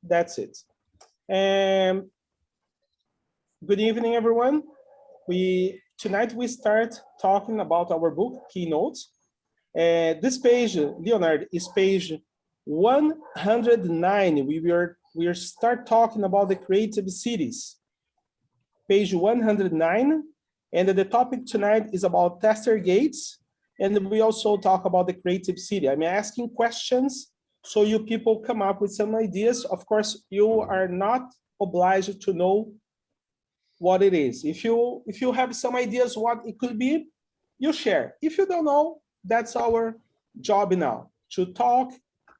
That's it. Good evening, everyone. Tonight we start talking about our book, Keynote. This page, Leonard, is page 109. We start talking about the creative cities. Page 109, and the topic tonight is about tester gates, and we also talk about the creative city. I'm asking questions so you people come up with some ideas. Of course, you are not obliged to know what it is. If you have some ideas what it could be, you share. If you don't know, that's our job now, to talk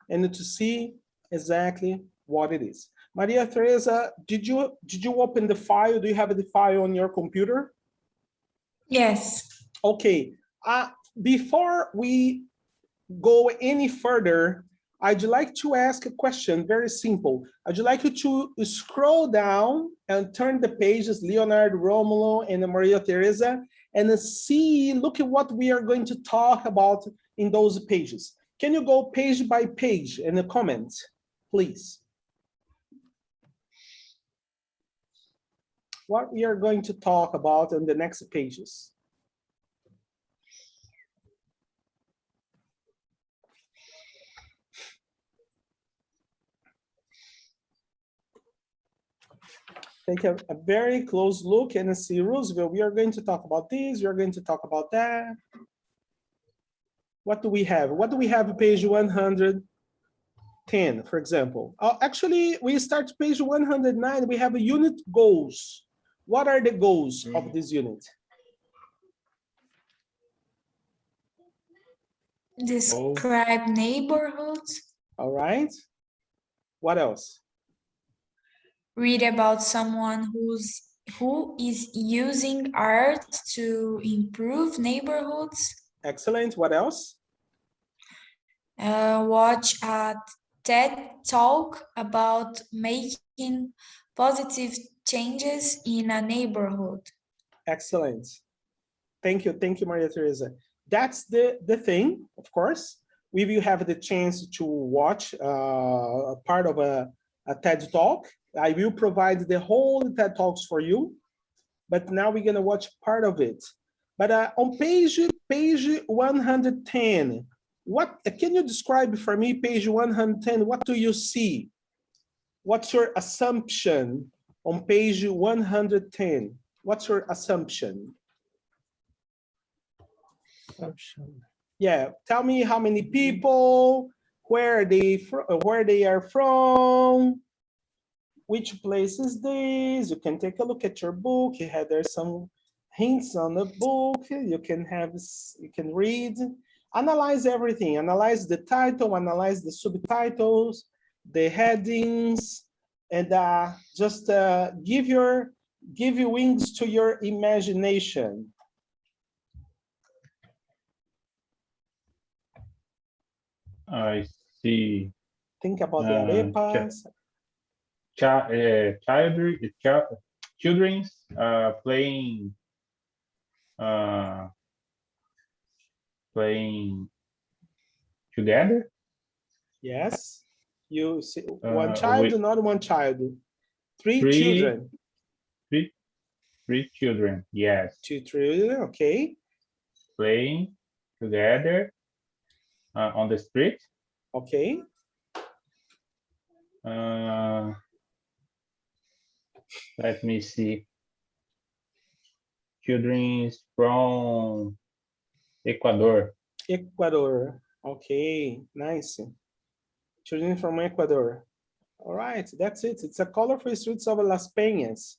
and to see exactly what it is. Maria Teresa, did you open the file? Do you have the file on your computer? Yes. Okay. Before we go any further, I'd like to ask a question, very simple. I'd like you to scroll down and turn the pages, Leonard, Romulo, and Maria Teresa, and look at what we are going to talk about in those pages. Can you go page by page in the comments, please? What we are going to talk about in the next pages. Take a very close look and see, Roosevelt, we are going to talk about this, we are going to talk about that. What do we have? What do we have page 110, for example? Actually, we start page 109, we have a unit goals. What are the goals of this unit? Describe neighborhoods. All right. What else? Read about someone who is using art to improve neighborhoods. Excellent. What else? Watch a TED Talk about making positive changes in a neighborhood. Excellent. Thank you, Maria Teresa. That's the thing, of course. We will have the chance to watch a part of a TED Talk. I will provide the whole TED Talks for you, but now we're gonna watch part of it. But on page 110, what can you describe for me, page 110, what do you see? What's your assumption on page 110? What's your assumption? Yeah, tell me how many people, where they are from, which place is this? You can take a look at your book. There's some hints on the book. You can read, analyze everything. Analyze the title, analyze the subtitles, the headings, and just give you wings to your imagination. I see. Think about the arepas. Children playing together. Yes, you see one child, not one child. Three children. Three children. Yes. Two children. Okay. Playing together on the street. Okay. Let me see. Children from Ecuador. Ecuador. Okay, nice. Children from Ecuador. All right, that's it. It's a colorful streets of Las Peñas.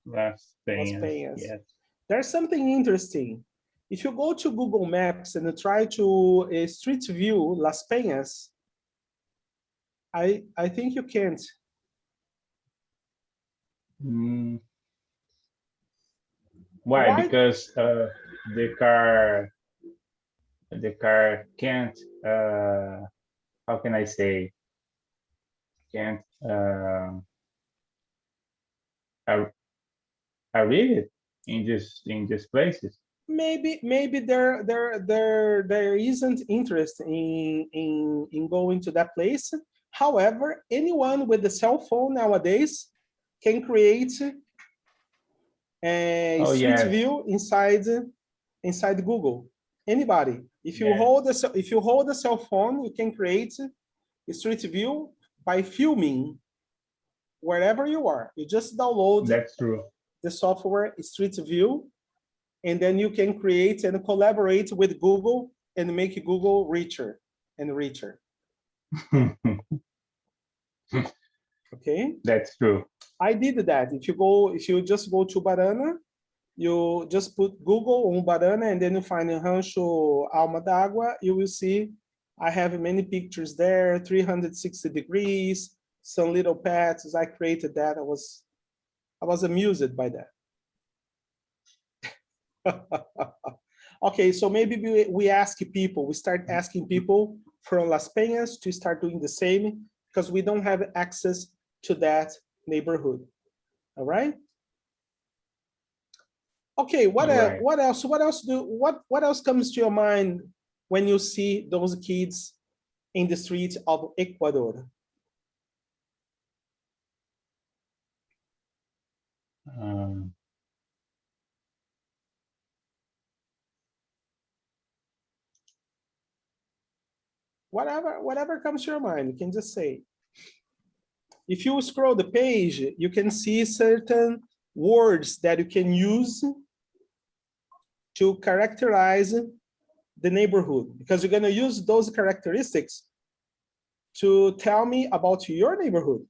Las Peñas. Yes. There's something interesting. If you go to Google Maps and try to street view Las Peñas, I think you can't. Why? Because the car can't. How can I say? Can't. I read it in these places. Maybe there isn't interest in going to that place, However, anyone with a cell phone nowadays can create a street yes. view inside Google. Anybody, if you Yes. hold a cell phone, you can create a street view by filming wherever you are. You just download That's true. the software Street View, and then you can create and collaborate with Google and make Google richer and richer. Okay, That's true. I did that. If you just go to Barana, you just put Google on Barana, and then you find Rancho Alma d'Água, you will see I have many pictures there, 360 degrees, some little paths. I created that. I was amused by that. Okay, so maybe we ask people, we start asking people from Las Peñas to start doing the same, because we don't have access to that neighborhood. All right. Okay, what else comes to your mind when you see those kids in the streets of Ecuador? Whatever comes to your mind, you can just say. If you scroll the page, you can see certain words that you can use to characterize the neighborhood, because you're going to use those characteristics to tell me about your neighborhood.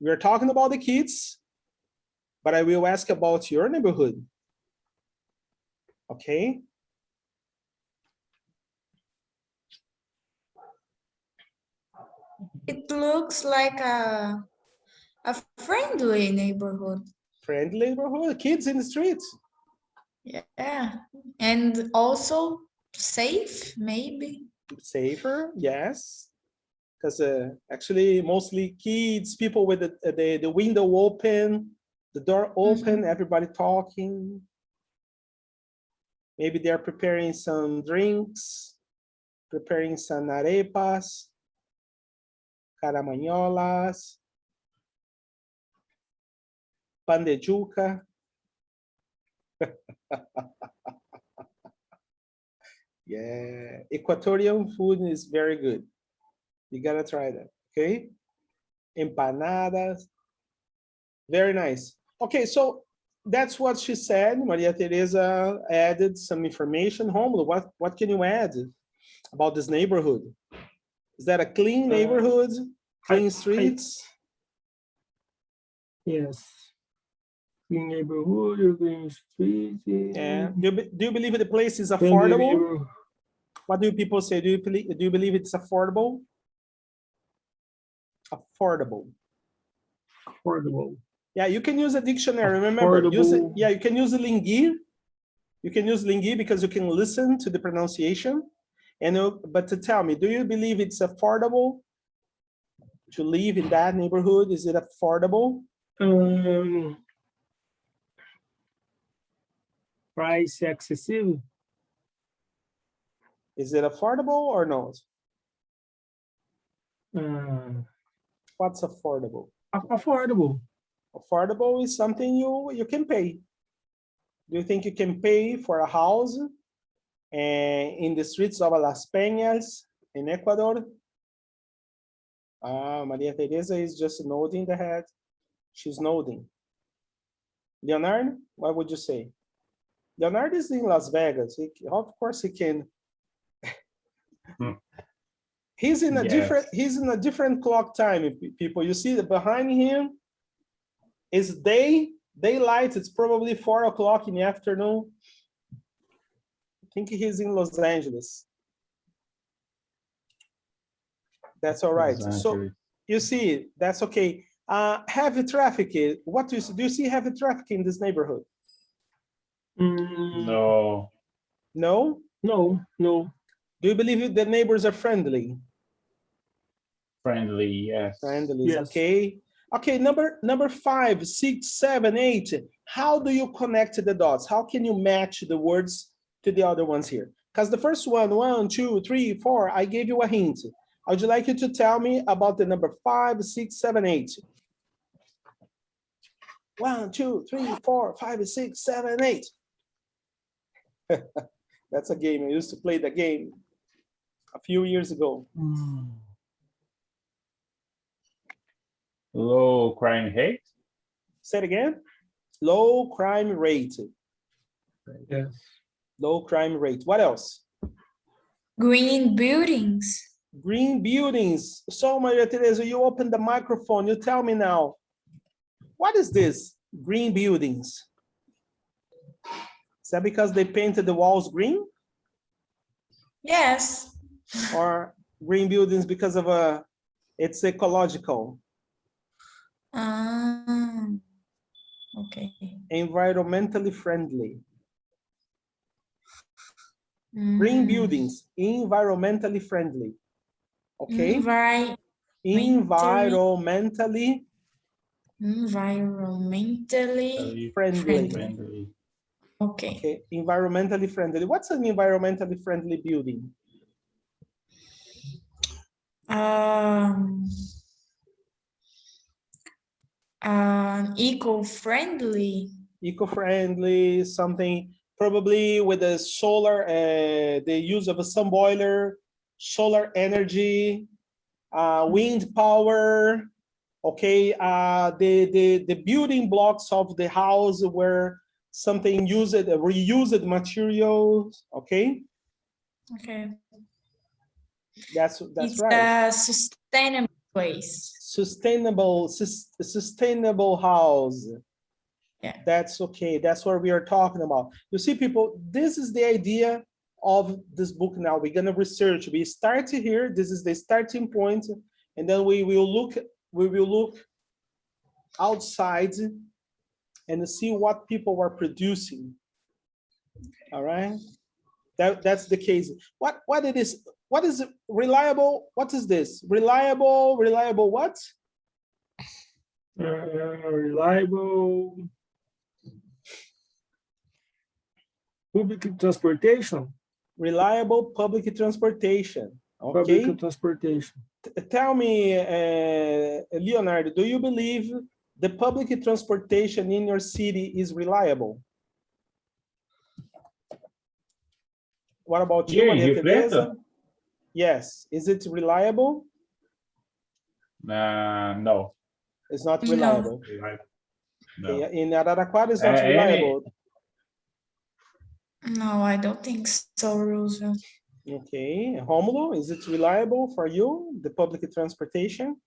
We're talking about the kids, but I will ask about your neighborhood. Okay. It looks like a friendly neighborhood. Friendly neighborhood, kids in the streets. Yeah, and also safe, maybe. Safer, yes. Because actually, mostly kids, people with the window open, the door open, everybody talking. Maybe they're preparing some drinks, preparing some arepas, caramanholas, pan de yuca. Yeah, Ecuadorian food is very good. You gotta try that, okay? Empanadas, very nice. Okay, so that's what she said. Maria Teresa added some information. Romulo, what can you add about this neighborhood? Is that a clean neighborhood, clean streets? Yes. Clean neighborhood, clean streets. Yeah. Do you believe the place is affordable? What do people say? Do you believe it's affordable? Affordable. Affordable. Yeah, you can use a dictionary. Remember, yeah, you can use a Lingui. You can use Lingui because you can listen to the pronunciation. And but to tell me, do you believe it's affordable to live in that neighborhood? Is it affordable? Price excessive. Is it affordable or not? What's affordable? Affordable. Affordable is something you can pay. Do you think you can pay for a house in the streets of Las Peñas in Ecuador? Maria Teresa is just nodding the head. She's nodding. Leonardo, what would you say? Leonardo is in Las Vegas. Of course he can. He's in a different clock time, people. You see that behind him is daylight. It's probably 4 o'clock in the afternoon. I think he's in Los Angeles. That's all right. So you see, that's okay. Heavy traffic. What do you see heavy traffic in this neighborhood? No. No? No, no. Do you believe the neighbors are friendly? Friendly, yes. Friendly, Yes. okay. Okay, number 5, 6, 7, 8. How do you connect the dots? How can you match the words to the other ones here? Because the first one, 1, 2, 3, 4, I gave you a hint. I would like you to tell me about the number 5, 6, 7, 8. 1, 2, 3, 4, 5, 6, 7, 8. That's a game. I used to play the game a few years ago. Low crime rate. Say it again. Low crime rate. Yes. Low crime rate. What else? Green buildings. Green buildings. So, Maria Teresa, you open the microphone. You tell me now. What is this? Green buildings. Is that because they painted the walls green? Yes. Or green buildings because of it's ecological? Okay. Environmentally friendly. Green buildings, environmentally friendly. Okay? Environmentally friendly. Okay. Okay, environmentally friendly. What's an environmentally friendly building? Eco-friendly. Eco-friendly, something probably with a solar, the use of a sun boiler, solar energy, wind power. Okay, the building blocks of the house were something used, reused materials. Okay. Okay. That's It's right. a sustainable place. Sustainable house. Yeah. That's okay. That's what we are talking about. You see, people, this is the idea of this book now. We're gonna research. We start here. This is the starting point, and then we will look outside and see what people are producing. All right. That's the case. What it is? What is reliable? What is this? Reliable what? Reliable public transportation. Reliable public transportation. Okay. Public transportation. Tell me, Leonardo, do you believe the public transportation in your city is reliable? What about you, Maria Teresa? Yes. Is it reliable? No. It's not reliable. No. Okay. In Araraquara, it's not reliable. No, I don't think so, Roosevelt. Okay. Romulo, is it reliable for you, the public transportation?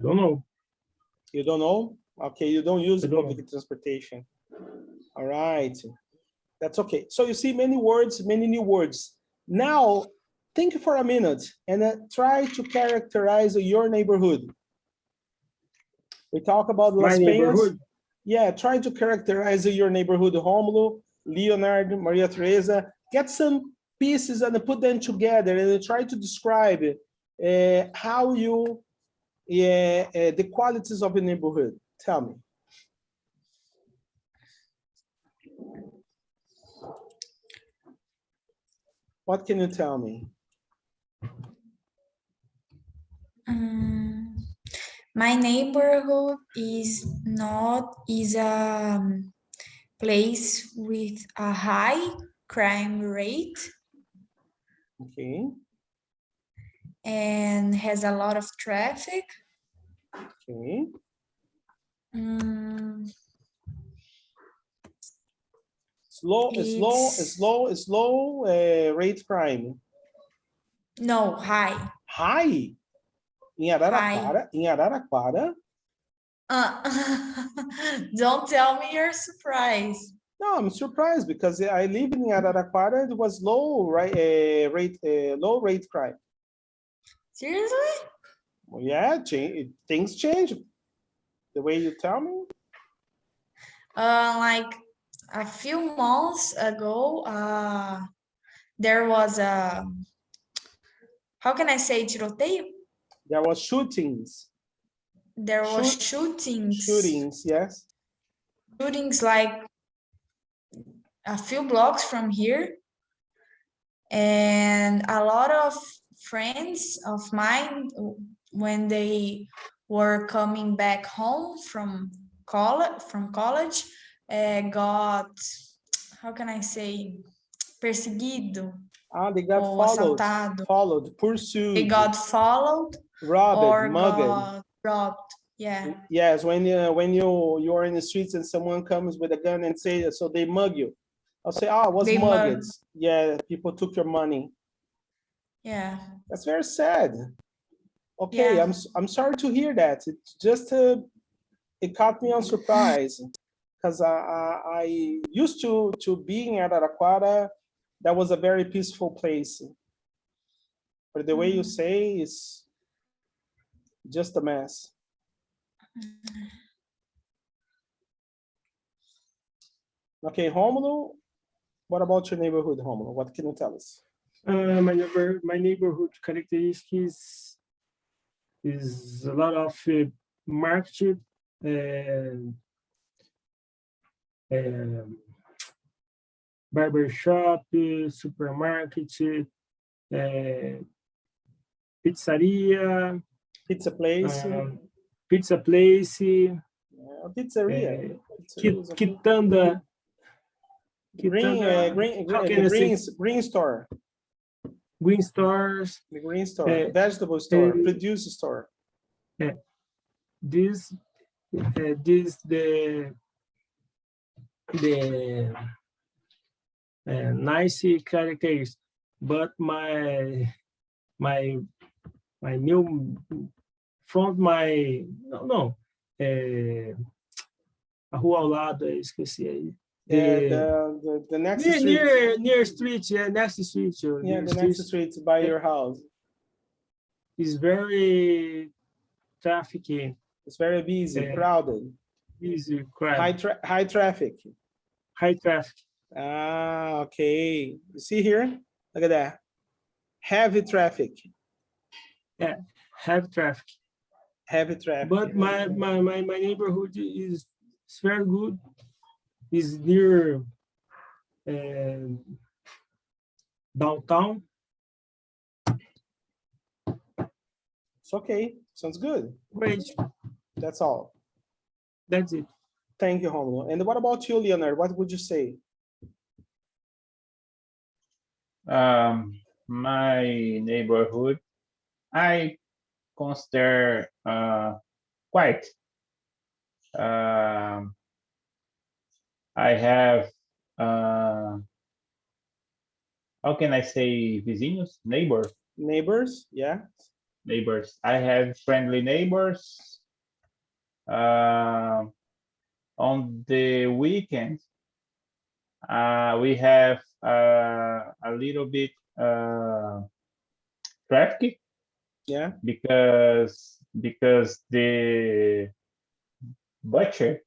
Don't know. You don't know? Okay, you don't use public transportation. All right. That's okay. So you see many words, many new words. Now, think for a minute and try to characterize your neighborhood. We talk about Las Peñas. Yeah, try to characterize your neighborhood. Romulo, Leonardo, Maria Teresa. Get some pieces and put them together and try to describe how you, the qualities of a neighborhood. Tell me. What can you tell me? My neighborhood is a place with a high crime rate. Okay. And has a lot of traffic. Okay. Slow rate crime. No, high. High? In Araraquara? In Araraquara? Don't tell me you're surprised. No, I'm surprised because I live in Araraquara. It was low rate crime. Seriously? Well, yeah, things change. The way you tell me. Like a few months ago, there was a, how can I say, tiroteio? There was shootings. There was shootings. Shootings, yes. Shootings like a few blocks from here. And a lot of friends of mine, when they were coming back home from college, got, how can I say, perseguido Ah, they got ou followed, assaltado. pursued, They got followed robbed, or mugged. got robbed. Yeah. Yes, when you're in the streets and someone comes with a gun and say, so they mug you. I'll say, ah, what's They mugged? mug. Yeah, people took your money. Yeah. That's very sad. Okay, Yeah. I'm sorry to hear that. It's just it caught me on surprise because I used to being at Araraquara. That was a very peaceful place. But the way you say is just a mess. Okay, Romulo, what about your neighborhood, Romulo? What can you tell us? My neighborhood characteristics is a lot of market, barber shop, supermarket, pizzeria, Pizza place, pizza place, pizzeria. Pizzeria is okay. quitanda. Green, How can I say? green store. Green stores. The green store, vegetable store, produce store. This the nice characters, but my new front, a rua ao lado, eu esqueci aí. The next street. Near street, next street. Yeah, the next street by your house. Is very traffic. It's very busy, crowded. Busy, crowded. High traffic. High traffic. Ah, okay. You see here? Look at that. Heavy traffic. Yeah, heavy traffic. Heavy traffic. But my neighborhood is very good. Is near downtown. It's okay. Sounds good. Great. That's all. That's it. Thank you, Romulo. And what about you, Leonard? What would you say? My neighborhood, I consider quiet. I have, how can I say, vizinhos, neighbors? Neighbors, yeah. Neighbors. I have friendly neighbors. On the weekend, we have a little bit traffic. Yeah. Because the butcher.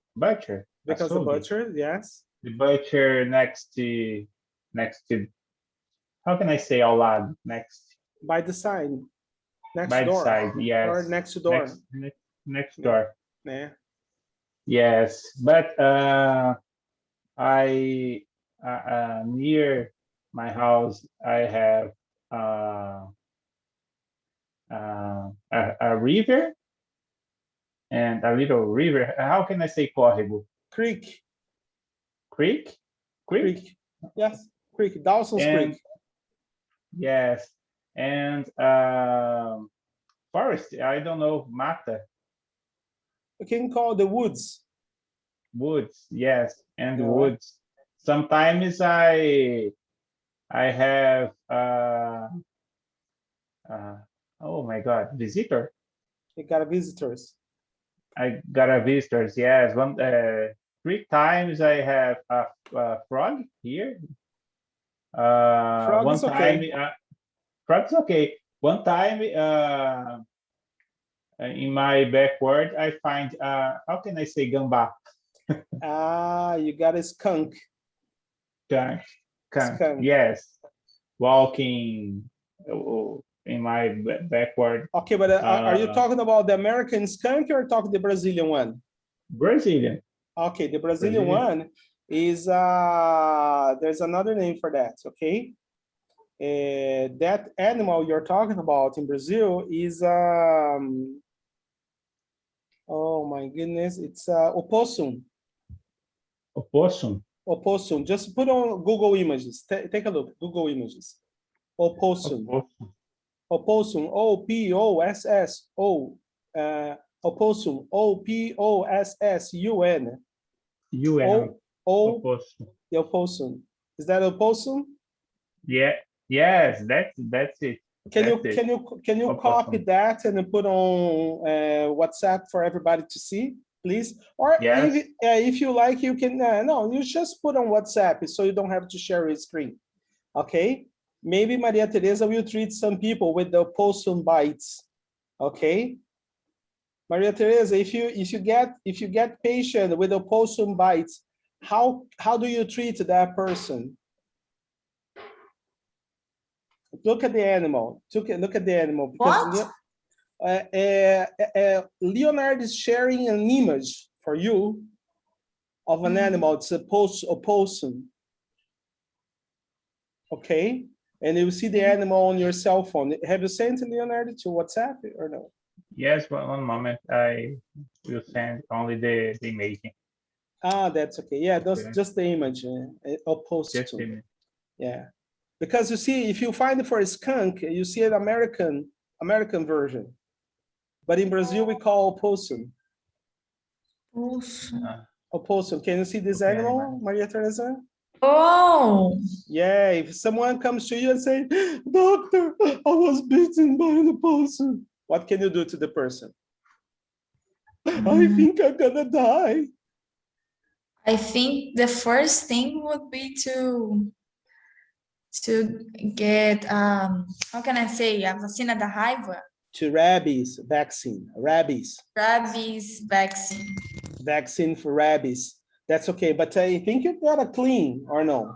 Because the butcher, yes. The butcher next to, how can I say ao lado? Next. By the sign. Next by door. the side, yes. Or next door. Next door. Yeah. Yes, but I near my house I have a river and a little river. How can I say córrego? Creek. Creek? Yes, creek. Dawson's Creek. Yes, and forest. I don't know, mata. You can call the woods. Woods, yes, and Yeah. woods. Sometimes I have oh my God, visitor. You got visitors. I got a visitors. Yes, 3 times I have a frog here. Frog One is time, okay. frog's okay. One time, in my backyard, I find how can I say gambá? You got a skunk. Skunk. Skunk. Yes, walking in my backyard. Okay, but are you talking about the American skunk or talking the Brazilian one? Brazilian. Okay, the Brazilian one is there's another name for that. Okay, That animal you're talking about in Brazil is, oh my goodness, it's opossum. Opossum. Opossum. Just put on Google Images. Take a look. Google Images. Opossum. Opossum. Opossum. O-P-O-S-S-O. Opossum. O-P-O-S-S-U-N. UN. O. Opossum. Opossum. Is that opossum? Yeah. Yes, that's it. Can That's it. you copy Opossum. that and put on WhatsApp for everybody to see, please? Or Yes. if you like, you can. No, you just put on WhatsApp so you don't have to share your screen. Okay. Maybe Maria Teresa will treat some people with the opossum bites. Okay. Maria Teresa, if you get patient with opossum bites, how do you treat that person? Look at the animal. Look at the animal. Because What? Leonard is sharing an image for you of an animal. It's a opossum. Okay, and you see the animal on your cell phone. Have you sent Leonard to WhatsApp or no? Yes, one moment. I will send only the image. Ah, that's okay. Yeah, that's just the image. Opossum. Just the image. Yeah, because you see, if you find it for a skunk, you see an American version, but in Brazil we call opossum. Opossum. Can you see this Okay, animal, Maria Teresa? Oh, Yeah. If someone comes to you and say, "Doctor, I was bitten by an opossum," what can you do to the person? I think I'm gonna die. I think the first thing would be to get how can I say, a vacina da raiva? To rabies vaccine. Rabies Vaccine. vaccine for rabies. That's okay, but I think you gotta clean or no?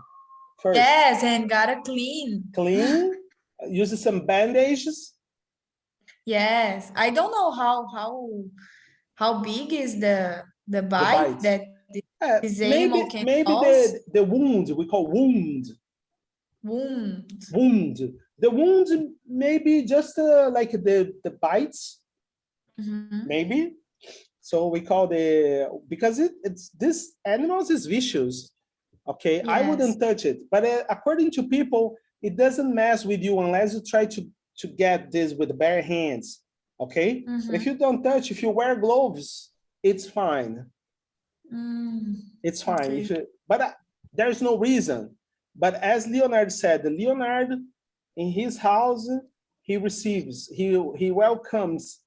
First, Yes, and gotta clean. clean. Use some bandages. Yes, I don't know how big is the bite bite. that this animal can maybe cause. the wound we call wound. The wound maybe just like the bites, maybe. So we call because it's this animals is vicious. Okay, I wouldn't touch it, but according to people, it doesn't mess with you unless you try to get this with bare hands. Okay, if you don't touch, if you wear gloves, it's fine. It's fine. Okay. But there's no reason. But as Leonard said, Leonard in his house, he welcomes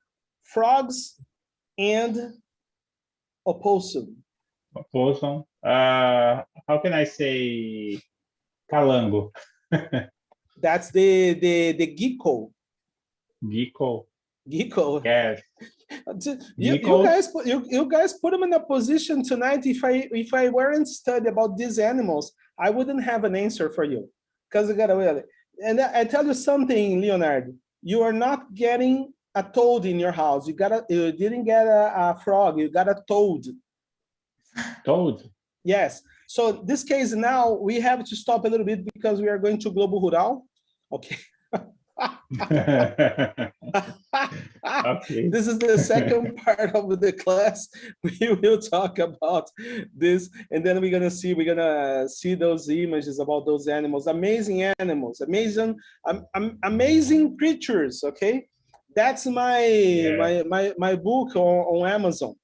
frogs and opossum. Opossum. How can I say calango? That's the gecko. Gecko. Gecko. Yes. You guys put him in a position tonight. If I weren't study about these animals, I wouldn't have an answer for you. Because and I tell you something, Leonard, you are not getting a toad in your house. You didn't get a frog, you got a toad. Toad? Yes. So this case now we have to stop a little bit because we are going to Globo Rural. Okay. Okay. This is the second part of the class. We will talk about this, and then we're gonna see those images about those animals, amazing animals, amazing creatures. Okay, that's my book on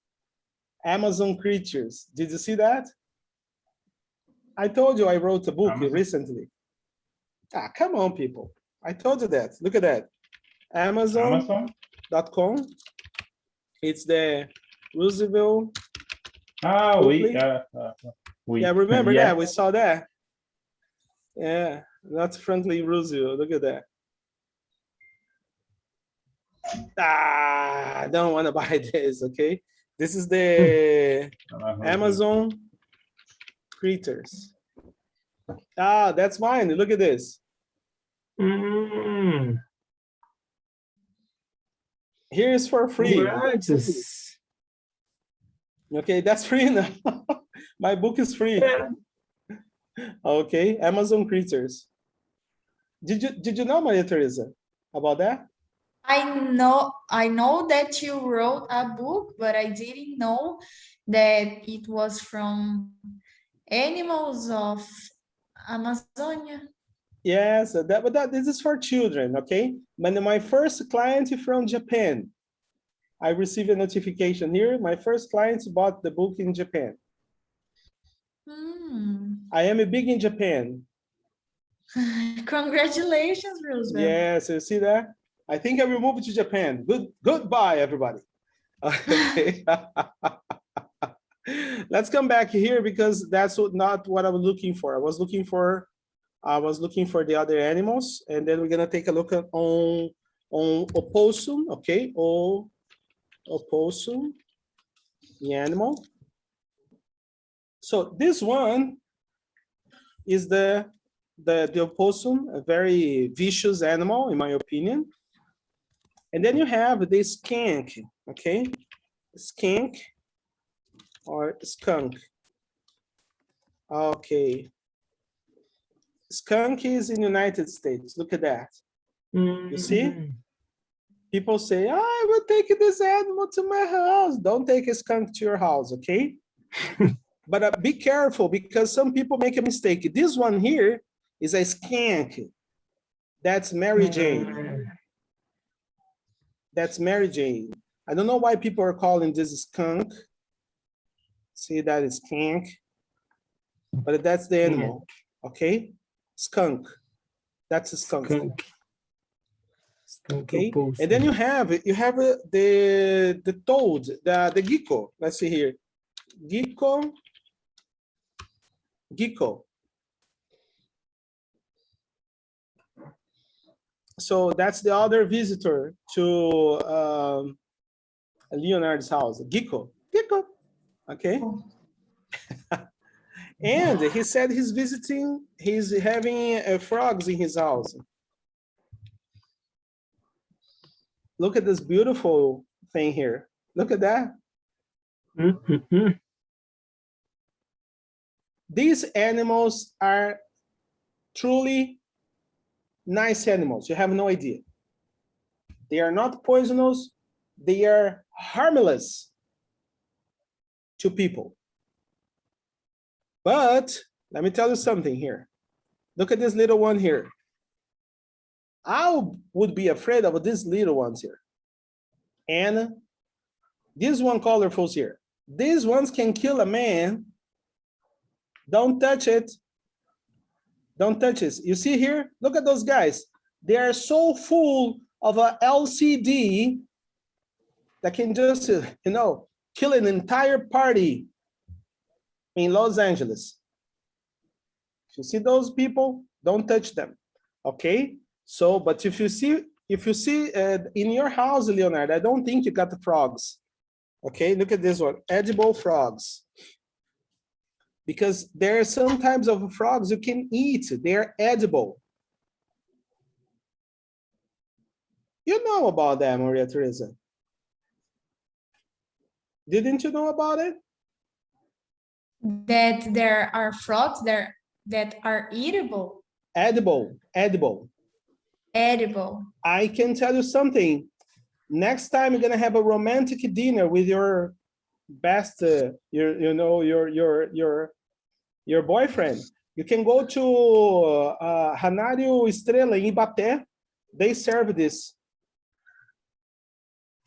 Amazon Creatures. Did you see that? I told you I wrote a book recently. Come on, people. I told you that. Look at that. Amazon.com. It's the Roosevelt. Remember that? We saw that. Yeah, that's Franklin Roosevelt. Look at that. I don't want to buy this, okay? This is the Amazon Creatures. That's mine. Look at this. Here's for free. Okay, that's free now. My book is free. Okay, Amazon Creatures. Did you know, Maria Teresa, about that? I know that you wrote a book, but I didn't know that it was from animals of Amazonia. Yes, but this is for children, okay? When my first client from Japan, I received a notification here. My first client bought the book in Japan. I am big in Japan. Congratulations, Roosevelt. Yes, you see that? I think I will move to Japan. Goodbye, everybody. Okay. Let's come back here because that's not what I was looking for. I was looking for the other animals, and then we're gonna take a look at on opossum, okay? Opossum, the animal. So this one is the opossum, a very vicious animal, in my opinion. And then you have the skink, okay? Skink or skunk. Okay. Skunk is in the United States. Look at that. You see? People say, oh, I will take this animal to my house. Don't take a skunk to your house, okay? But be careful because some people make a mistake. This one here is a skink. That's Mary Jane. That's Mary Jane. I don't know why people are calling this skunk. See, that is skink. But that's the animal, okay? Skunk. That's a skunk. Okay, and then you have the toad, the gecko. Let's see here, gecko. So that's the other visitor to Leonard's house, gecko. Okay. And he said he's having frogs in his house. Look at this beautiful thing here. Look at that. These animals are truly nice animals. You have no idea. They are not poisonous. They are harmless to people. But let me tell you something here. Look at this little one here. I would be afraid of these little ones here. And this one colorful here. These ones can kill a man. Don't touch it. Don't touch it. You see here? Look at those guys. They are so full of a LCD that can just, kill an entire party in Los Angeles. You see those people? Don't touch them. Okay? So, but if you see in your house, Leonard, I don't think you got the frogs. Okay, look at this one, edible frogs. Because there are some types of frogs you can eat, they're edible. You know about that, Maria Teresa. Didn't you know about it? That there are frogs there that are eatable. Edible. I can tell you something. Next time you're gonna have a romantic dinner with your best, your boyfriend. You can go to Ranário Estrela in Ibaté. They serve this.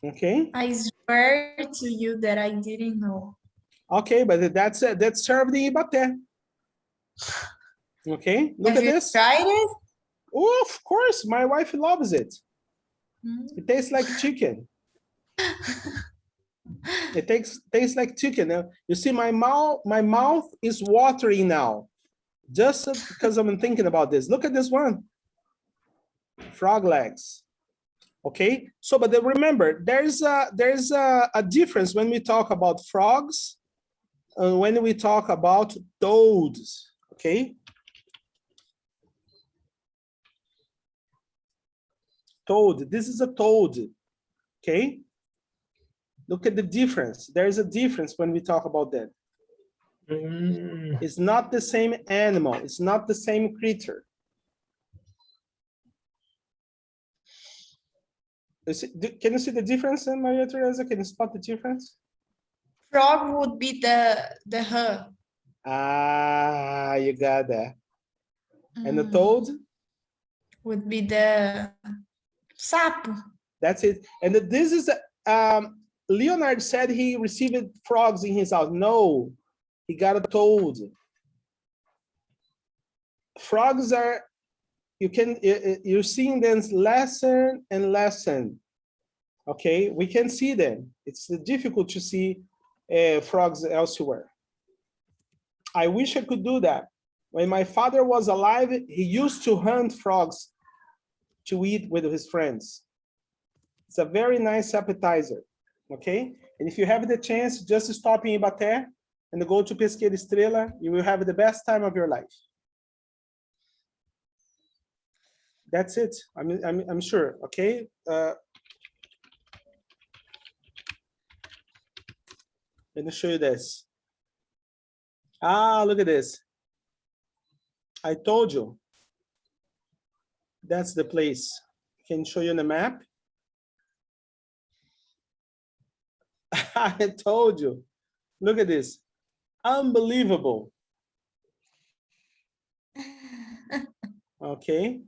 Okay. I swear to you that I didn't know. Okay, but that's served in Ibaté. Okay, look at this. Have you tried it? Oh, of course, my wife loves it. It tastes like chicken. It tastes like chicken. You see, my mouth is watering now, just because I'm thinking about this. Look at this one. Frog legs. Okay, so but remember, there's a difference when we talk about frogs and when we talk about toads. Okay. Toad. This is a toad. Okay. Look at the difference. There is a difference when we talk about that. It's not the same animal. It's not the same creature. Can you see the difference, Maria Teresa? Can you spot the difference? Frog would be the her. Ah, you got that. And the toad? Would be the sapo. That's it. And this is, Leonard said he received frogs in his house. No, he got a toad. Frogs are, you're seeing them lesser and lesser. Okay, we can see them. It's difficult to see frogs elsewhere. I wish I could do that. When my father was alive, he used to hunt frogs to eat with his friends. It's a very nice appetizer, okay? And if you have the chance, just stop in Ibaté and go to Pesqueira Estrela, you will have the best time of your life. That's it, I'm sure, okay? Let me show you this. Ah, look at this. I told you. That's the place. Can show you on the map. I told you. Look at this. Unbelievable. Okay.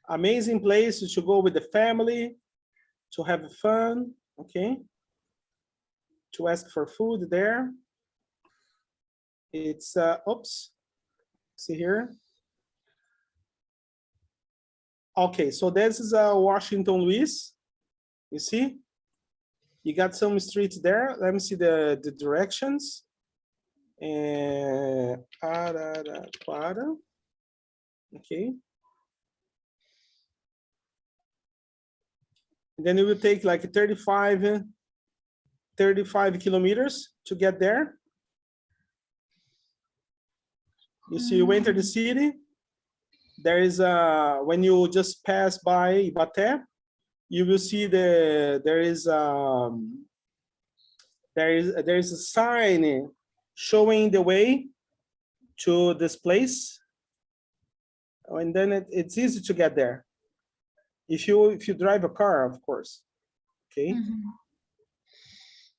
Amazing place to go with the family, to have fun, okay? To ask for food there. It's, oops, see here. Okay, so this is Washington Luiz, you see? You got some streets there. Let me see the directions. And okay. And then it will take like 35 kilometers to get there. You see, you enter the city. There is when you just pass by Ibaté, you will see there is a sign showing the way to this place, and then it's easy to get there. If you drive a car, of course, okay.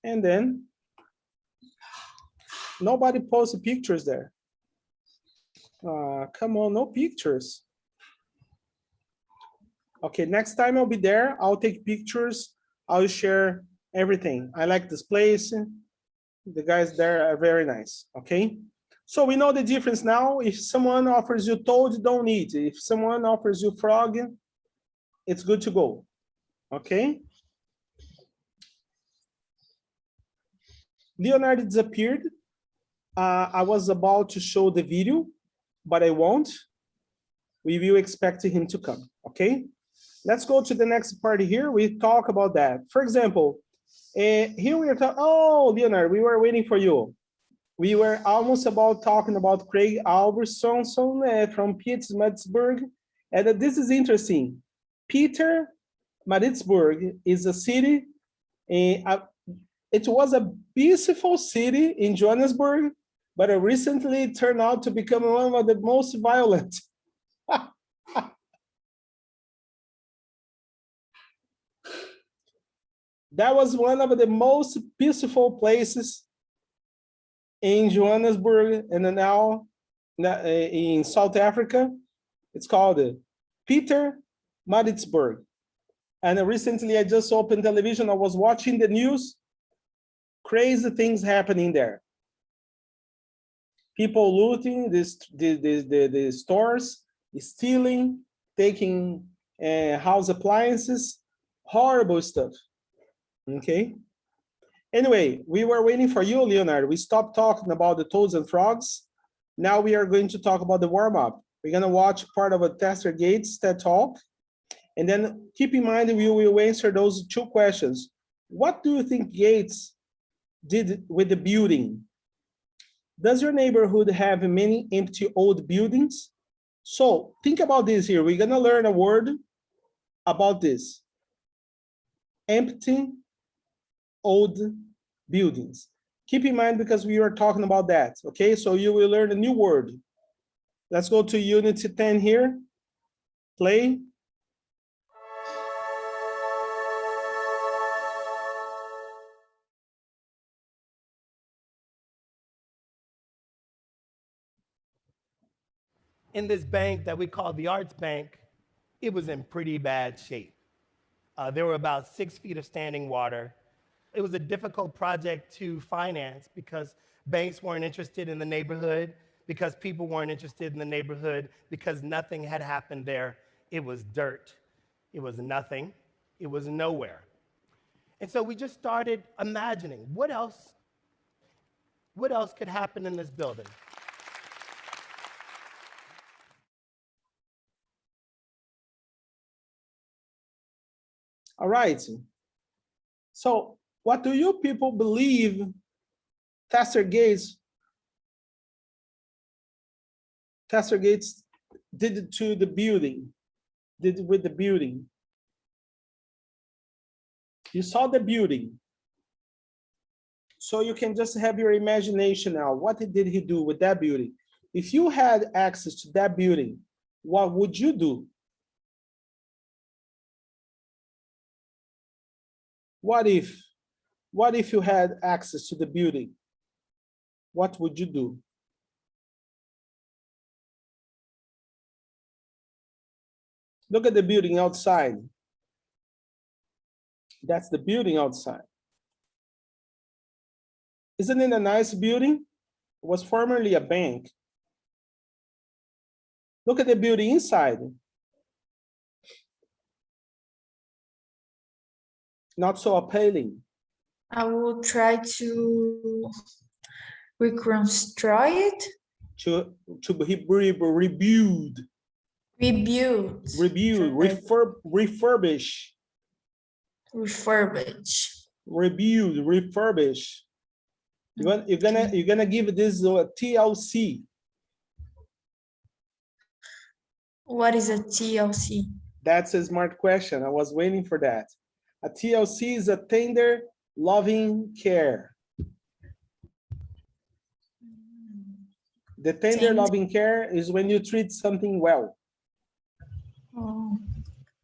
And then nobody posts pictures there. Come on, no pictures. Okay, next time I'll be there, I'll take pictures, I'll share everything. I like this place. The guys there are very nice, okay? So we know the difference now. If someone offers you toad, don't eat. If someone offers you frog, it's good to go, okay? Leonardo disappeared. I was about to show the video, but I won't. We will expect him to come, okay? Let's go to the next part here. We talk about that. For example, here we are talking, oh, Leonard, we were waiting for you. We were almost about talking about Craig Albertson from Pittsburgh. And this is interesting. Peter Maritzburg is a city, it was a beautiful city in Johannesburg, but it recently turned out to become one of the most violent. That was one of the most peaceful places in Johannesburg, and now in South Africa. It's called Peter Maritzburg. And recently I just opened television, I was watching the news, crazy things happening there. People looting the stores, stealing, taking house appliances, horrible stuff. Okay. Anyway, we were waiting for you, Leonard. We stopped talking about the toads and frogs. Now we are going to talk about the warm-up. We're going to watch part of a Tester Gates TED Talk. And then keep in mind, we will answer those two questions. What do you think Gates did with the building? Does your neighborhood have many empty old buildings? So think about this here. We're going to learn a word about this. Empty old buildings. Keep in mind, because we are talking about that, okay? So you will learn a new word. Let's go to Unit 10 here. Play. in this bank that we call the Arts Bank, it was in pretty bad shape. There were about 6 feet of standing water. It was a difficult project to finance because banks weren't interested in the neighborhood, because people weren't interested in the neighborhood, because nothing had happened there. It was dirt. It was nothing. It was nowhere. And so we just started imagining what else could happen in this building. All right. So what do you people believe Tester Gates did to the building, did with the building? You saw the building. So you can just have your imagination now. What did he do with that building? If you had access to that building, what would you do? What if you had access to the building? What would you do? Look at the building outside. That's the building outside. Isn't it a nice building? It was formerly a bank. Look at the building inside. Not so appealing. I will try to reconstruct it. To rebuild. Rebuild. Refurbish. Refurbish. Rebuild, refurbish. You're gonna give this a TLC. What is a TLC? That's a smart question. I was waiting for that. A TLC is a tender, loving care. The tender, loving care is when you treat something well. Oh.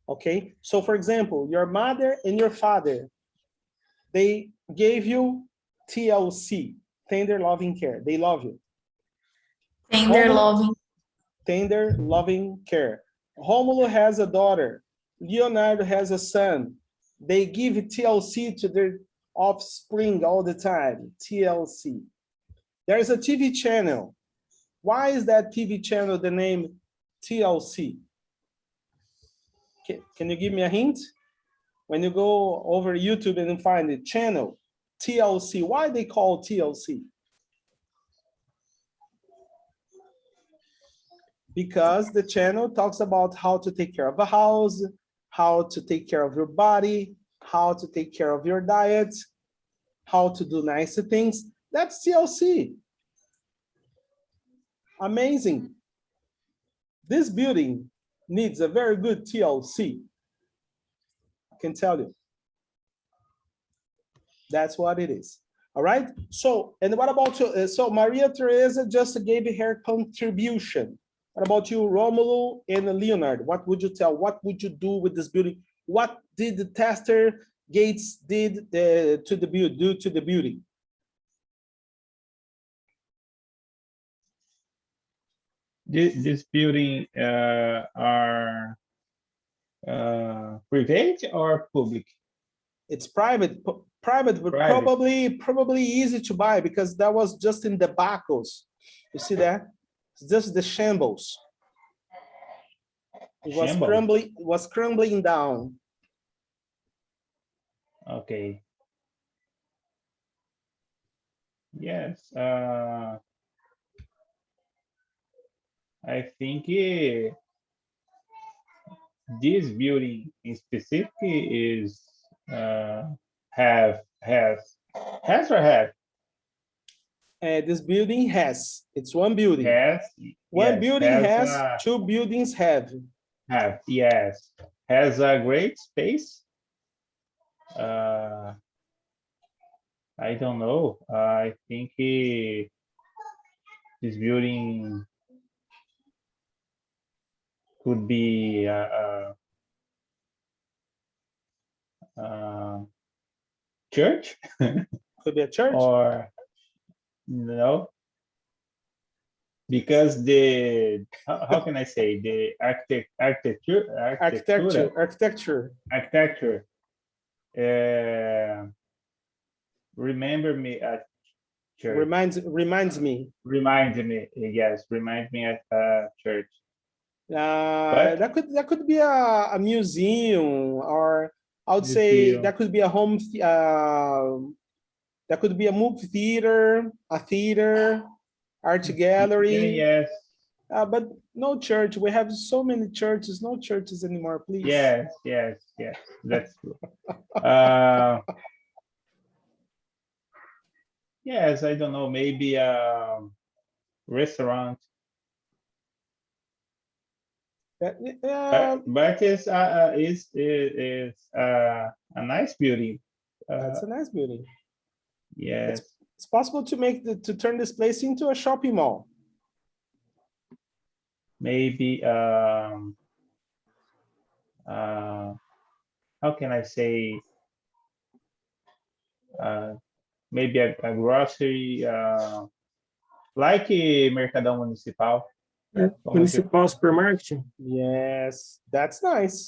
Okay, so for example, your mother and your father, they gave you TLC, tender, loving care. They love you. Tender, loving. Tender, loving care. Romulo has a daughter. Leonardo has a son. They give TLC to their offspring all the time, TLC. There's a TV channel. Why is that TV channel the name TLC? Can you give me a hint? When you go over YouTube and find the channel, TLC, why they call TLC? Because the channel talks about how to take care of a house, how to take care of your body, how to take care of your diet, how to do nice things. That's TLC. Amazing. This building needs a very good TLC. I can tell you. That's what it is. All right. So, and what about you? So Maria Teresa just gave her contribution. What about you, Romulo and Leonard? What would you tell? What would you do with this building? What did the Tester Gates did to the building? This building are private or public? It's private, but private. Probably easy to buy because that was just in the debacles. You see that? It's just the shambles. It was crumbling down. Okay. Yes. I think this building in specific is has or have? This building has. It's one building. Has. One building has. Two buildings have. Have, yes. Has a great space. I don't know. I think this building could be church. Could be a church. Or no. because how can I say, the architecture remember me at church. Reminds me. Yes, reminds me at church. That could be a museum, or I would say that could be a home. That could be a movie theater, a theater, art gallery. Yes. But no church. We have so many churches. No churches anymore, please. Yes. That's true. Yes, I don't know. Maybe a restaurant. But it's a nice building. That's a nice building. Yes. It's possible to turn this place into a shopping mall. Maybe how can I say, maybe a grocery, like a Mercadão Municipal. Municipal supermarket. Yes, that's nice.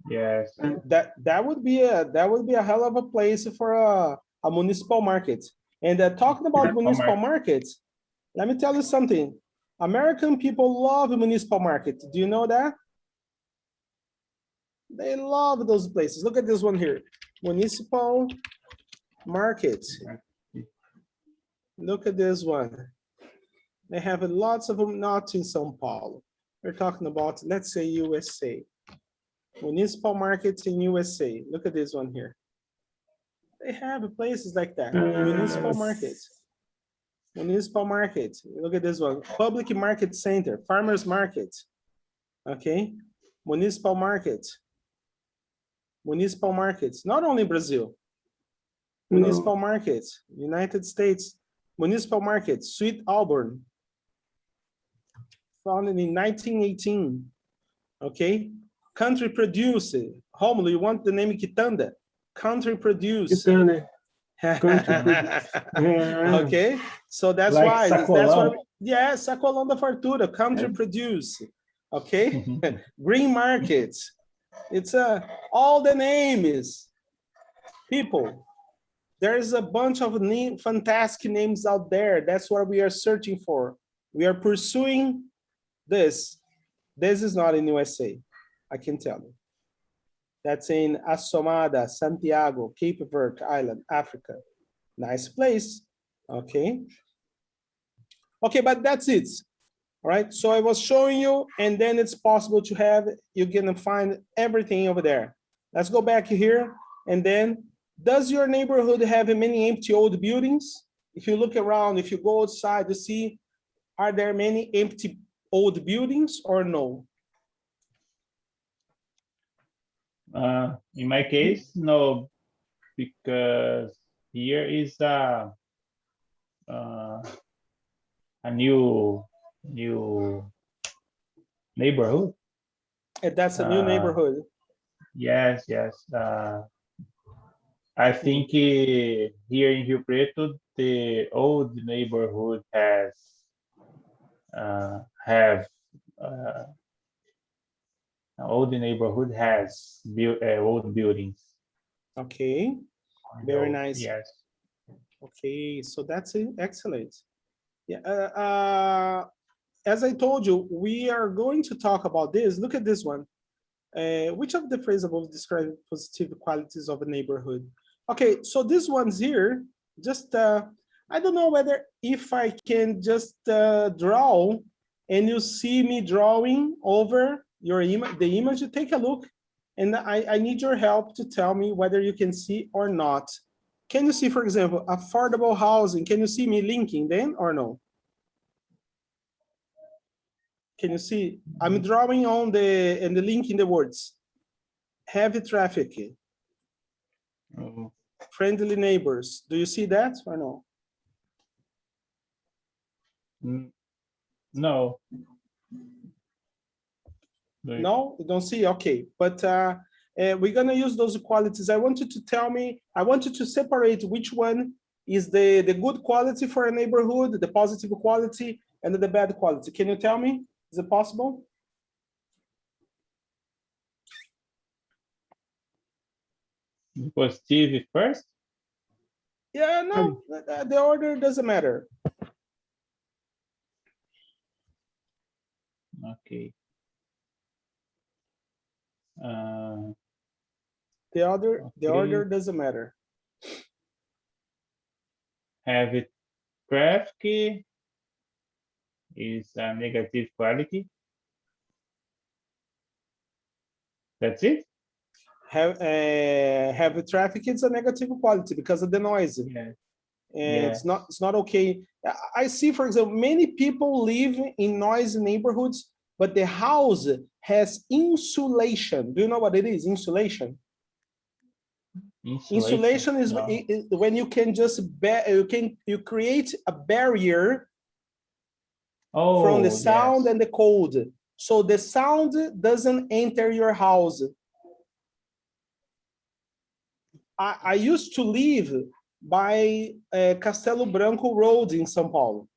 Yes. That would be a hell of a place for a municipal market. And talking about municipal markets, let me tell you something. American people love municipal market. Do you know that? They love those places. Look at this one here. Municipal market. Look at this one. They have lots of them, not in São Paulo. We're talking about, let's say, USA. Municipal markets in USA. Look at this one here. They have places like that. Municipal markets. Municipal market. Look at this one. Public market center. Farmers market. Okay. Municipal market. Municipal markets. Not only Brazil. Municipal markets. United States. Municipal market. Sweet Auburn. Founded in 1918. Okay. Country produce. Romulo, you want the name Quitanda? Country produce. Quitanda. Okay, so that's like why. Sacolão. That's what. Yeah, Sacolão da Fartura. Country produce. Okay, green markets. It's all the names. People, there's a bunch of fantastic names out there. That's what we are searching for. We are pursuing this. This is not in USA. I can tell you. That's in Assomada, Santiago, Cape Verde Island, Africa. Nice place, okay? Okay, but that's it, all right? So I was showing you, and then it's possible to have, you're gonna find everything over there. Let's go back here, and then, does your neighborhood have many empty old buildings? If you look around, if you go outside to see, are there many empty old buildings or no? In my case, no, because here is a new neighborhood. And that's a new neighborhood. Yes. I think here in Rio Preto, the old neighborhood has old buildings. Okay, very nice. Yes. Okay, so that's excellent. Yeah, as I told you, we are going to talk about this. Look at this one. Which of the phrases above describe positive qualities of a neighborhood? Okay, so this one's here, just, I don't know whether if I can just draw, and you see me drawing over your the image, take a look, and I need your help to tell me whether you can see or not. Can you see, for example, affordable housing? Can you see me linking then or no? Can you see? I'm drawing on the link in the words. Heavy traffic. Friendly neighbors. Do you see that or no? No. No, you don't see? Okay, but we're gonna use those qualities. I want you to tell me, I want you to separate which one is the good quality for a neighborhood, the positive quality, and the bad quality. Can you tell me? Is it possible? Positive first? Yeah, no, the order doesn't matter. Okay. The order doesn't matter. Heavy traffic is a negative quality. That's it? Heavy traffic is a negative quality because of the noise. Yeah. And it's not okay. I see, for example, many people live in noisy neighborhoods, but the house has insulation. Do you know what it is? Insulation. Insulation is No. when you can just you create a barrier from the sound yes. and the cold, so the sound doesn't enter your house. I used to live by Castelo Branco Road in São Paulo.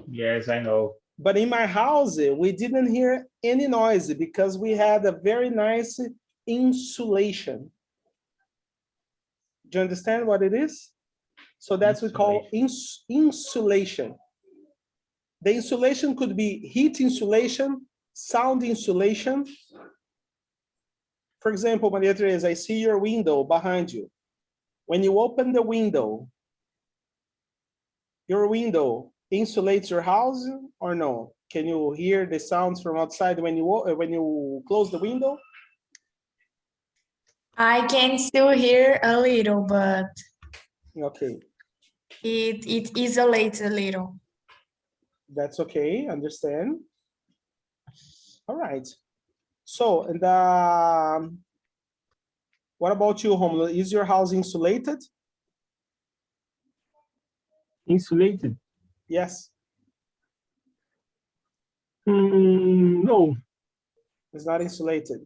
Yes, I know. But in my house, we didn't hear any noise because we had a very nice insulation. Do you understand what it is? So that's what we call insulation. The insulation could be heat insulation, sound insulation. For example, Maria Teresa, I see your window behind you. When you open the window, your window insulates your house or no? Can you hear the sounds from outside when you close the window? I can still hear a little, but Okay, it isolates a little. that's okay, understand. All right. So, and what about you, Romulo? Is your house insulated? Insulated? Yes. No. It's not insulated.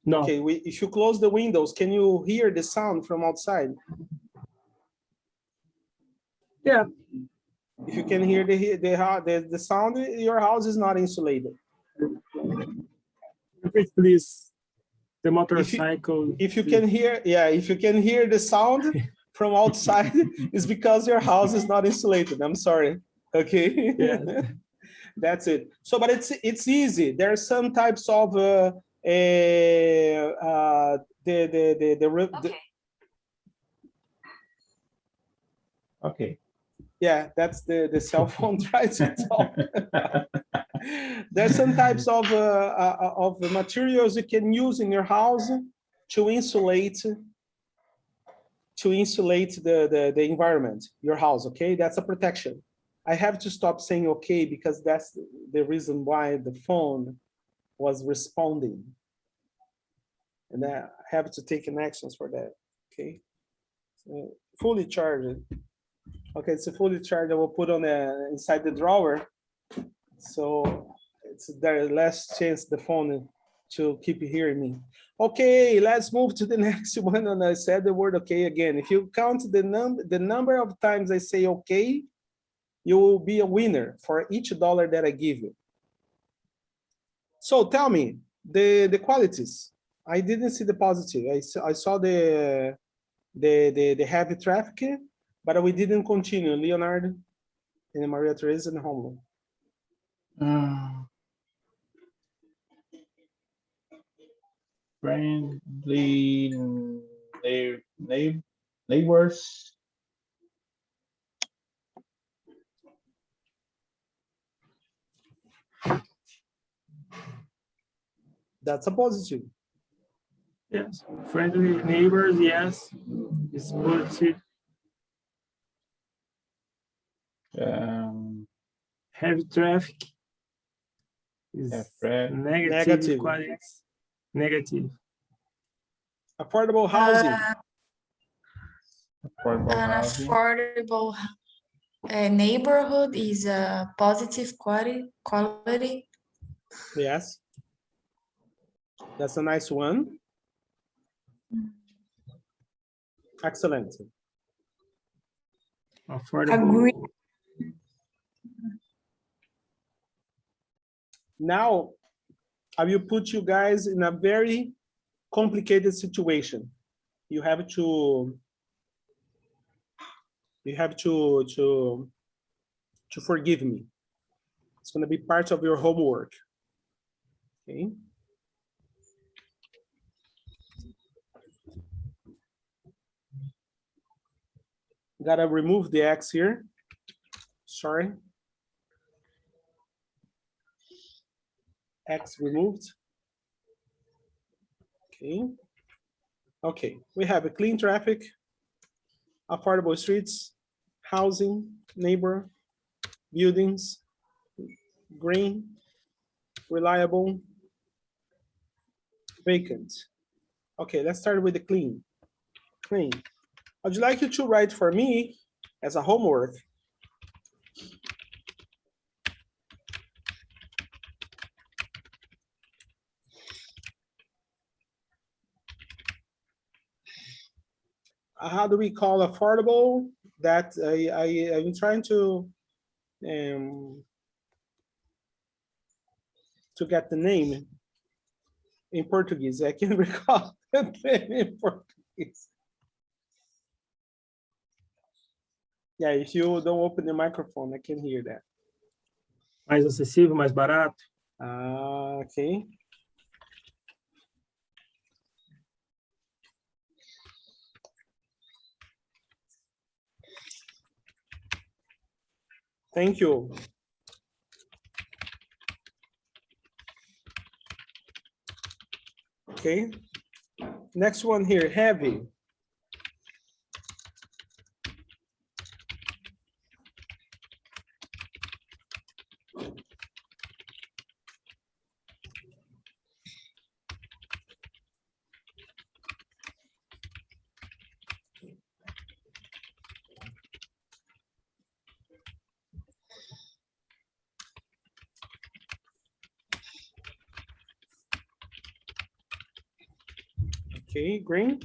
No. Okay, if you close the windows, can you hear the sound from outside? Yeah. If you can hear the sound, your house is not insulated. Repeat, please. The motorcycle. If you can hear, if you can hear the sound from outside, it's because your house is not insulated. I'm sorry. Okay. Yeah. That's it. So, but it's easy. There are some types of Okay. Yeah, that's the cell phone tries to talk. There's some types of materials you can use in your house to insulate the environment, your house. Okay, that's a protection. I have to stop saying okay because that's the reason why the phone was responding, and I have to take an actions for that. Okay, so fully charged. Okay, it's a fully charged. I will put on inside the drawer, so it's there less chance the phone to keep hearing me. Okay, let's move to the next one. And I said the word okay again. If you count the number of times I say okay, you will be a winner for each dollar that I give you. So tell me the qualities. I didn't see the positive. I saw the heavy traffic, but we didn't continue. Leonardo and Maria Teresa and Romulo. Friendly neighbors. That's a positive. Yes. Friendly neighbors, yes. It's positive. Heavy traffic is negative qualities. Negative. Affordable housing. Affordable neighborhood is a positive quality. Yes. That's a nice one. Excellent. Affordable. Now, I will put you guys in a very complicated situation. You have to forgive me. It's going to be part of your homework. Okay. Gotta remove the X here. Sorry. X removed. Okay. Okay, we have a clean traffic, affordable streets, housing, neighbor, buildings, green, reliable, vacant. Okay, let's start with the clean. Clean. I'd like you to write for me as a homework. How do we call affordable? That I'm trying to get the name in Portuguese. I can't recall the name in Portuguese. Yeah, if you don't open the microphone, I can hear that. Mais acessível, mais barato. Okay. Thank you. Okay. Next one here, heavy. Okay, green.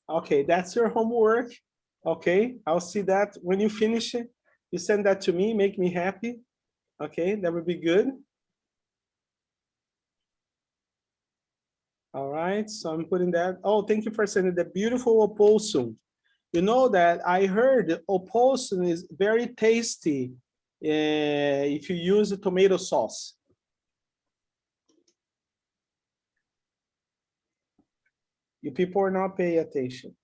Okay, that's your homework. Okay, I'll see that when you finish it. You send that to me, make me happy. Okay, that would be good. All right, so I'm putting that. Oh, thank you for sending the beautiful opossum. You know that I heard opossum is very tasty if you use a tomato sauce. You people are not paying attention.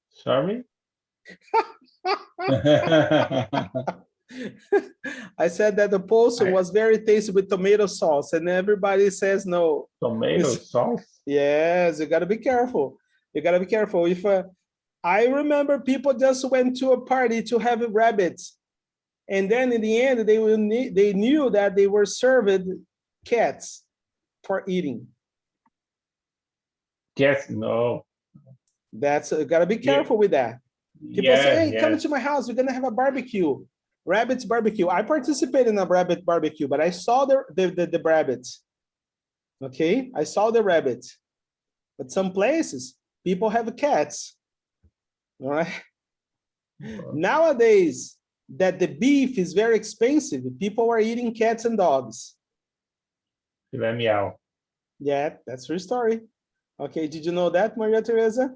Sorry? I said that the opossum was very tasty with tomato sauce, and everybody says no. Tomato sauce? Yes, you gotta be careful. You gotta be careful. If I remember people just went to a party to have rabbits, and then in the end they knew that they were served cats for eating. Yes, no. That's gotta be careful with that. People say, hey, come to my house, we're gonna have a barbecue. Rabbits barbecue. I participated in a rabbit barbecue, but I saw the rabbits. Okay, I saw the rabbits. But some places, people have cats. All right. Nowadays, that the beef is very expensive, people are eating cats and dogs. Meow. Yeah, that's her story. Okay, did you know that, Maria Teresa?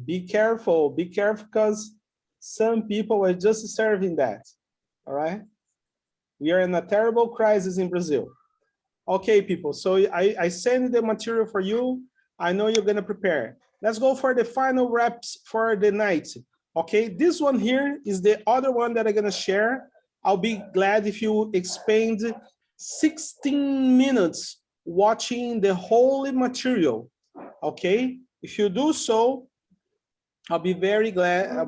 Be careful, because some people are just serving that. All right. We are in a terrible crisis in Brazil. Okay, people, so I send the material for you. I know you're gonna prepare. Let's go for the final reps for the night. Okay, this one here is the other one that I'm gonna share. I'll be glad if you expend 16 minutes watching the whole material. Okay, if you do so, I'll be very glad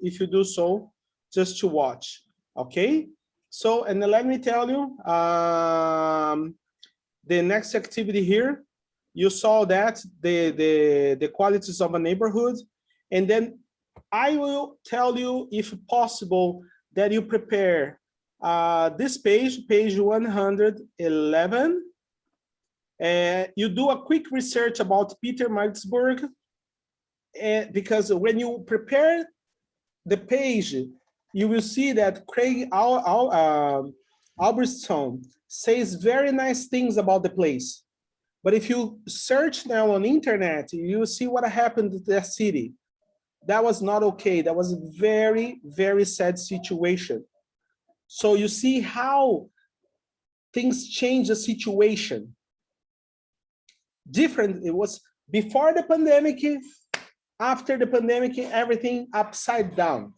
if you do so, just to watch, okay? So, and let me tell you, the next activity here, you saw that the qualities of a neighborhood, and then I will tell you, if possible, that you prepare this page, page 111, you do a quick research about Peter Maritzburg, because when you prepare the page, you will see that Craig Albertson says very nice things about the place. But if you search now on internet, you will see what happened to that city. That was not okay. That was a very, very sad situation. So you see how things change the situation. Different, it was before the pandemic, after the pandemic, everything upside down.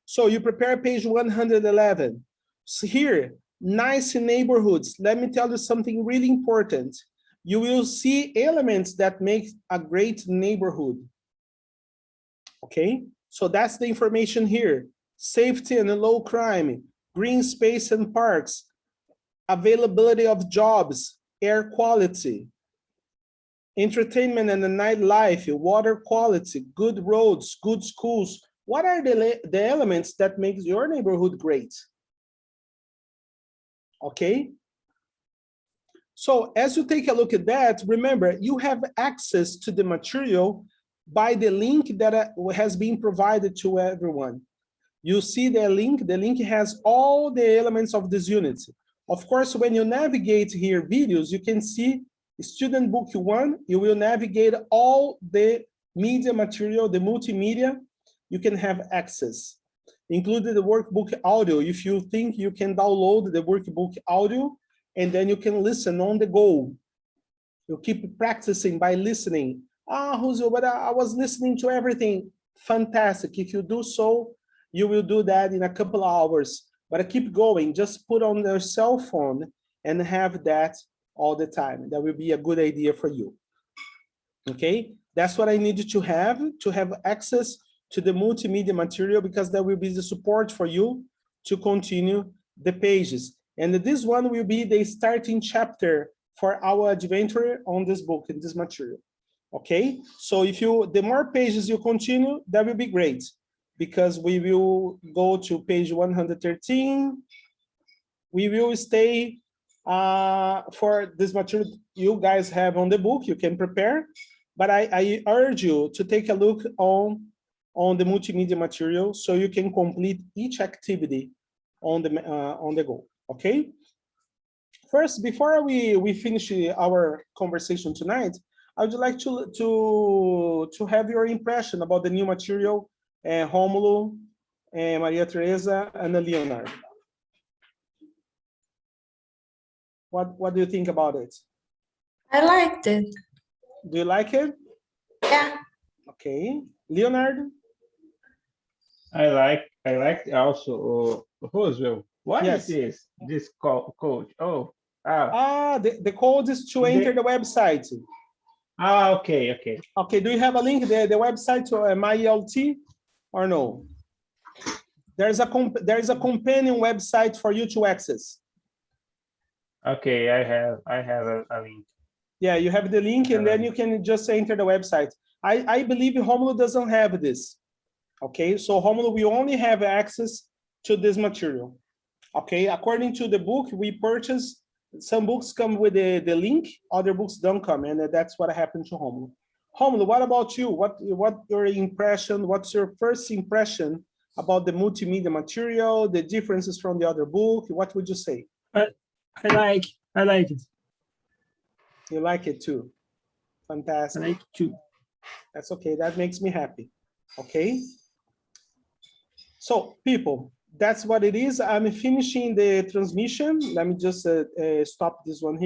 So you prepare page 111. So here, nice neighborhoods. Let me tell you something really important. You will see elements that make a great neighborhood. Okay, so that's the information here. Safety and low crime, green space and parks, availability of jobs, air quality, entertainment and the nightlife, water quality, good roads, good schools. What are the elements that makes your neighborhood great? Okay. So as you take a look at that, remember, you have access to the material by the link that has been provided to everyone. You see the link has all the elements of this unit. Of course, when you navigate here videos, you can see student book 1, you will navigate all the media material, the multimedia, you can have access, including the workbook audio. If you think you can download the workbook audio, and then you can listen on the go. You keep practicing by listening. Roosevelt, but I was listening to everything. Fantastic. If you do so, you will do that in a couple of hours. But keep going. Just put on your cell phone and have that all the time. That will be a good idea for you. Okay, that's what I need to have access to the multimedia material, because that will be the support for you to continue the pages. And this one will be the starting chapter for our adventure on this book and this material. Okay, so if you, the more pages you continue, that will be great, because we will go to page 113. We will stay for this material you guys have on the book, you can prepare, but I urge you to take a look on the multimedia material so you can complete each activity on the go. Okay. First, before we finish our conversation tonight, I would like to have your impression about the new material, Romulo, Maria Teresa, and Leonard. What do you think about it? I liked it. Do you like it? Yeah. Okay. Leonard? I like also Roosevelt. What Yes. is this code? Oh, the code is to enter the website. Okay, okay. Okay, do you have a link, the website to MyELT or no? There's a companion website for you to access. Okay, I have a link. Yeah, you have the link, and then you can just enter the website. I believe Romulo doesn't have this. Okay, so Romulo, we only have access to this material. Okay, according to the book we purchased, some books come with the link, other books don't come, and that's what happened to Romulo. Romulo, what about you? What your impression? What's your first impression about the multimedia material, the differences from the other book? What would you say? I like it. You like it too? Fantastic. I like it too. That's okay. That makes me happy. Okay. So people, that's what it is. I'm finishing the transmission. Let me just stop this one here.